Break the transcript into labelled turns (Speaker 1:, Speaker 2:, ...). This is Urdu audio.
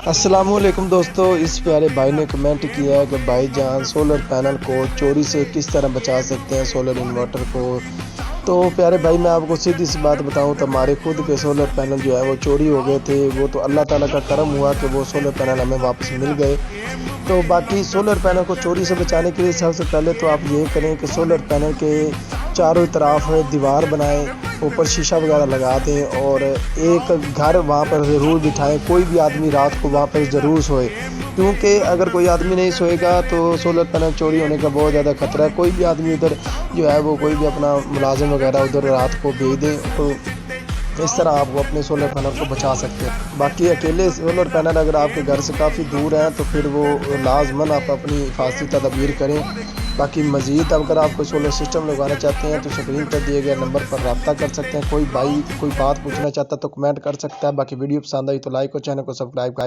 Speaker 1: السلام علیکم دوستو، اس پیارے بھائی نے کمنٹ کیا ہے کہ بھائی جان سولر پینل کو چوری سے کس طرح بچا سکتے ہیں، سولر انورٹر کو۔ تو پیارے بھائی میں آپ کو سیدھی سی بات بتاؤں تو ہمارے خود کے سولر پینل جو ہے وہ چوری ہو گئے تھے، وہ تو اللہ تعالیٰ کا کرم ہوا کہ وہ سولر پینل ہمیں واپس مل گئے۔ تو باقی سولر پینل کو چوری سے بچانے کے لیے سب سے پہلے تو آپ یہ کریں کہ سولر پینل کے چاروں طرف دیوار بنائیں، اوپر شیشہ وغیرہ لگا دیں اور ایک گھر وہاں پر ضرور بٹھائیں، کوئی بھی آدمی رات کو وہاں پر ضرور سوئے، کیونکہ اگر کوئی آدمی نہیں سوئے گا تو سولر پینل چوری ہونے کا بہت زیادہ خطرہ ہے۔ کوئی بھی آدمی ادھر جو ہے وہ کوئی بھی اپنا ملازم وغیرہ ادھر رات کو بھیج دیں، تو اس طرح آپ کو اپنے سولر پینل کو بچا سکتے ہیں۔ باقی اکیلے سولر پینل اگر آپ کے گھر سے کافی دور ہیں تو پھر وہ لازماً آپ اپنی حفاظتی تدابیر کریں۔ باقی مزید اگر آپ کوئی سولر سسٹم لگانا چاہتے ہیں تو سکرین پر دیے گئے نمبر پر رابطہ کر سکتے ہیں۔ کوئی بھائی کوئی بات پوچھنا چاہتا ہے تو کمنٹ کر سکتا ہے۔ باقی ویڈیو پسند آئی تو لائک اور چینل کو سبسکرائب